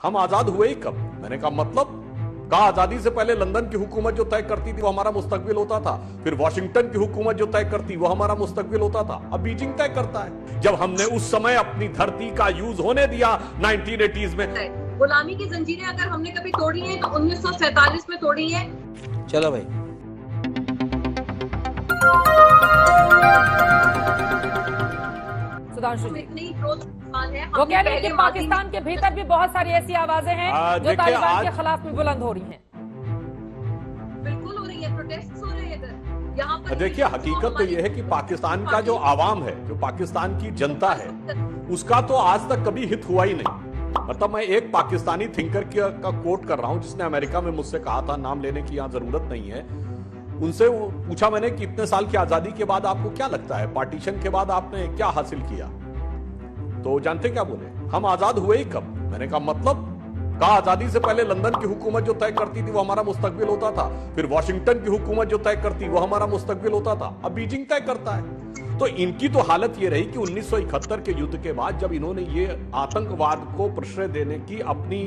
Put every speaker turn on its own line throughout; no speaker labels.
हम आजाद हुए ही कब? मैंने कहा मतलब कहा आजादी से पहले लंदन की हुकूमत जो तय करती थी वो हमारा मुस्तकबिल होता था, फिर वॉशिंगटन की हुकूमत जो तय करती वो हमारा मुस्तकबिल होता था, अब बीजिंग तय करता है। जब हमने उस समय अपनी धरती का यूज होने दिया 1980s में।
गुलामी की जंजीरें अगर हमने कभी तोड़ी हैं तो 1947 में तोड़ी हैं।
चलो भाई,
सुधांशु जी,
इतनी सवाल है।
वो कह रहे हैं कि पाकिस्तान के भीतर भी बहुत सारी ऐसी आवाजें हैं जो तालिबान के खिलाफ में बुलंद हो रही हैं।
बिल्कुल हो रही है, प्रोटेस्ट हो रहे हैं इधर। यहाँ पर
देखिए हकीकत तो यह है कि पाकिस्तान का जो आवाम है, जो पाकिस्तान की जनता है, उसका तो आज तक कभी हित हुआ ही नहीं। मतलब मैं एक पाकिस्तानी थिंकर का कोट कर रहा हूं जिसने अमेरिका में मुझसे कहा था, नाम लेने की यहां जरूरत नहीं है। उनसे पूछा मैंने कि इतने साल की आजादी के बाद आपको क्या लगता है, पार्टीशन के बाद आपने क्या हासिल किया? तो जानते क्या बोले, हम आजाद हुए ही कब? मैंने कहा मतलब कहा आजादी से पहले लंदन की हुकूमत जो तय करती थी वो हमारा मुस्तकबिल होता था, फिर वॉशिंगटन की हुकूमत जो तय करती वो हमारा मुस्तकबिल होता था, अब बीजिंग तय करता है। तो इनकी तो हालत ये रही कि 1971 के युद्ध के बाद जब इन्होंने ये आतंकवाद को प्रश्रय देने की अपनी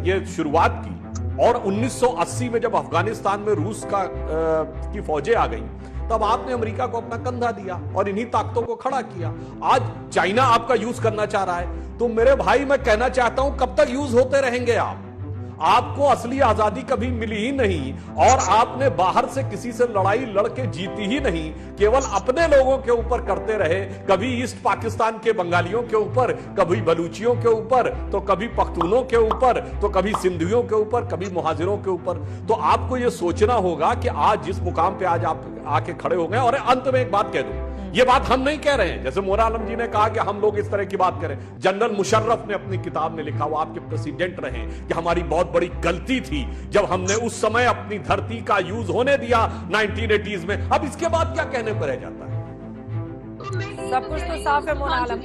ये शुरुआत की, और 1980 में जब अफगानिस्तान में रूस की फौजें आ गईं, तब आपने अमेरिका को अपना कंधा दिया और इन्हीं ताकतों को खड़ा किया। आज चाइना आपका यूज करना चाह रहा है, तो मेरे भाई मैं कहना चाहता हूं कब तक यूज होते रहेंगे आप? आपको असली आजादी कभी मिली ही नहीं, और आपने बाहर से किसी से लड़ाई लड़के जीती ही नहीं, केवल अपने लोगों के ऊपर करते रहे। कभी ईस्ट पाकिस्तान के बंगालियों के ऊपर, कभी बलूचियों के ऊपर, तो कभी पख्तूनों के ऊपर, तो कभी सिंधियों के ऊपर, कभी मुहाजिरों के ऊपर। तो आपको यह सोचना होगा कि आज जिस मुकाम पे आज आप आके खड़े हो गए। और अंत में एक बात कह दूं, ये बात हम नहीं कह रहे हैं, जैसे मोरा आलम जी ने कहा कि हम लोग इस तरह की बात करें। जनरल मुशर्रफ ने अपनी किताब में लिखा, वो आपके प्रेसिडेंट रहे, कि हमारी बहुत बड़ी गलती थी जब हमने उस समय अपनी धरती का यूज होने दिया 1980s में। अब इसके बाद क्या कहने को रह जाता है?
सब कुछ तो साफ है मोना आलम।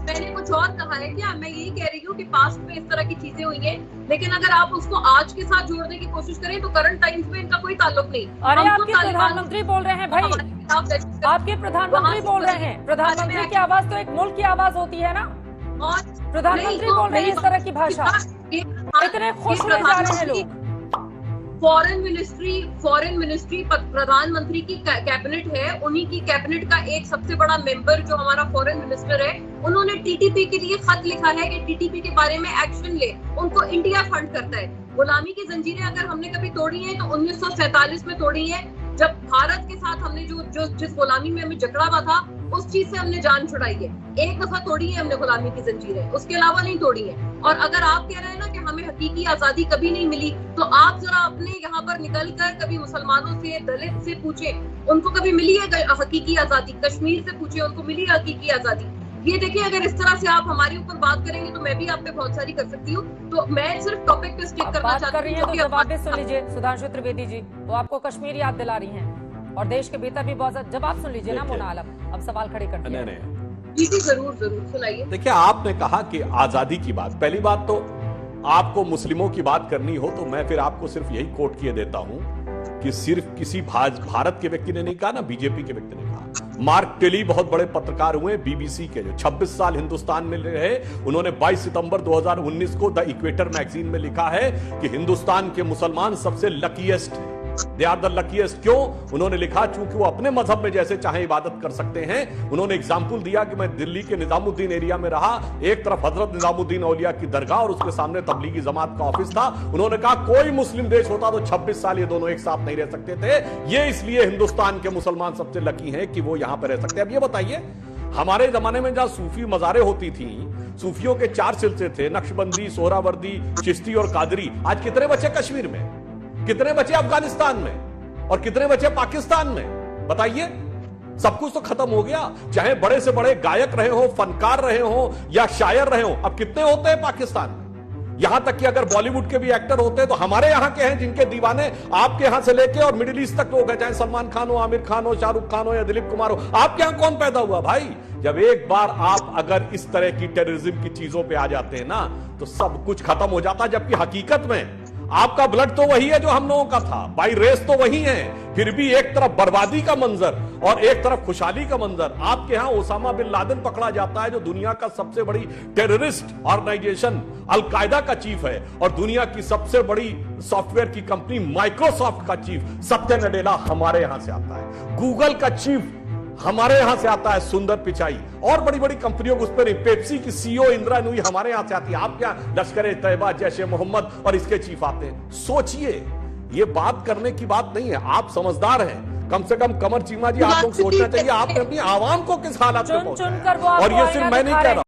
मैंने कुछ और कहा है क्या? मैं यही कह रही हूँ कि पास्ट में इस तरह की चीजें हुई हैं, लेकिन अगर आप उसको आज के साथ जोड़ने की कोशिश करें तो करंट टाइम्स में इनका कोई ताल्लुक नहीं।
अरे आपके प्रधानमंत्री बोल रहे हैं भाई, आपके प्रधानमंत्री बोल रहे हैं। प्रधानमंत्री की आवाज तो एक मुल्क की आवाज होती है ना, और प्रधानमंत्री बोल रहे हैं इस तरह की भाषा। इतने खुश हुए जा रहे हैं लोग।
फॉरेन मिनिस्ट्री प्रधानमंत्री की कैबिनेट है, उन्हीं की कैबिनेट का एक सबसे बड़ा मेंबर जो हमारा फॉरेन मिनिस्टर है, उन्होंने टीटीपी के लिए खत लिखा है कि टीटीपी के बारे में एक्शन ले। उनको इंडिया फंड करता है। गुलामी की जंजीरें अगर हमने कभी तोड़ी हैं तो 1947 में तोड़ी हैं, जब भारत के साथ हमने जिस गुलामी में हमें जकड़ा हुआ था उस चीज से हमने जान छुड़ाई है। एक दफा तोड़ी है हमने गुलामी की जंजीरें, उसके अलावा नहीं तोड़ी है। और अगर आप कह रहे हैं ना कि हमें हकीकी आजादी कभी नहीं मिली, तो आप जरा अपने यहाँ पर निकल कर कभी मुसलमानों से, दलित से पूछे, उनको कभी मिली है हकीकी आजादी? कश्मीर से पूछे, उनको मिली है हकीकी आजादी? ये देखिए, अगर इस तरह से आप हमारे ऊपर बात करेंगे तो मैं भी आप पे बहुत सारी कर सकती हूँ। तो मैं सिर्फ टॉपिक पे स्टिक करना चाहती हूँ।
तो जवाब भी सुन लीजिए सुधांशु त्रिवेदी जी, वो आपको कश्मीर याद दिला रही हैं, और देश के भीतर भी बहुत। जवाब सुन लीजिए ना मोना आलम, अब सवाल खड़े करते हैं।
जी जरूर सुनाइए।
देखिए आपने कहा कि आजादी की बात, पहली बात तो आपको मुस्लिमों की बात करनी हो तो मैं फिर आपको सिर्फ यही कोट किए देता हूं कि सिर्फ किसी भारत के व्यक्ति ने नहीं कहा ना, बीजेपी के व्यक्ति ने कहा। मार्क टेली बहुत बड़े पत्रकार हुए बीबीसी के, जो 26 साल हिंदुस्तान में रहे, उन्होंने 22 सितंबर 2019 को द इक्वेटर मैगजीन में लिखा है कि हिंदुस्तान के मुसलमान सबसे लकीएस्ट हैं। They are the luckiest. क्यों? उन्होंने लिखा चूंकि वो अपने मजहब में जैसे चाहे इबादत कर सकते हैं। उन्होंने एग्जाम्पल दिया कि मैं दिल्ली के निजामुद्दीन एरिया में रहा, एक तरफ हजरत निजामुद्दीन औलिया की दरगाह और उसके सामने तबलीगी जमात का ऑफिस था। उन्होंने कहा कोई मुस्लिम देश होता तो 26 साल ये दोनों एक साथ नहीं रह सकते थे। ये इसलिए हिंदुस्तान के मुसलमान सबसे लकी हैं कि वो यहां पर रह सकते हैं। अब ये बताइए, हमारे जमाने में जहां सूफी मजारें होती थी, सूफियों के 4 सिलसिले थे, नक्शबंदी, सोहरावर्दी, चिश्ती और कादरी। आज कितने बचे कश्मीर में? कितने बचे अफगानिस्तान में? और कितने बचे पाकिस्तान में? बताइए। सब कुछ तो खत्म हो गया। चाहे बड़े से बड़े गायक रहे हो, फनकार रहे हो या शायर रहे हो, अब कितने होते हैं पाकिस्तान में? यहां तक कि अगर बॉलीवुड के भी एक्टर होते हैं तो हमारे यहां के हैं जिनके दीवाने आपके यहां से लेके और मिडिल ईस्ट तक लोग हैं, चाहे सलमान खान हो, आमिर खान हो, शाहरुख खान हो या दिलीप कुमार हो। आपके यहां कौन पैदा हुआ भाई? जब एक बार आप अगर इस तरह की टेररिज्म की चीजों पे आ जाते हैं ना, तो सब कुछ खत्म हो जाता है। जबकि हकीकत में आपका ब्लड तो वही है जो हम लोगों का था, बाई रेस तो वही है, फिर भी एक तरफ बर्बादी का मंजर और एक तरफ खुशहाली का मंजर। आपके यहां ओसामा बिन लादेन पकड़ा जाता है जो दुनिया का सबसे बड़ी टेररिस्ट ऑर्गेनाइजेशन अल-कायदा का चीफ है, और दुनिया की सबसे बड़ी सॉफ्टवेयर की कंपनी माइक्रोसॉफ्ट का चीफ सत्य नडेला हमारे यहां से आता है, गूगल का चीफ हमारे यहां से आता है सुंदर पिचाई, और बड़ी बड़ी कंपनियों को उस पर पेप्सी की सीईओ इंदिरा नूई हमारे यहां से आती है। आप क्या लश्कर तैयबा जैश मोहम्मद और इसके चीफ आते हैं? सोचिए, ये बात करने की बात नहीं है। आप समझदार हैं, कम से कम कमर चीमा जी आप लोग सोचना चाहिए आपने अपनी आवाम को किस हालत में पहुंचाया। और ये सिर्फ मैं नहीं कह रहा।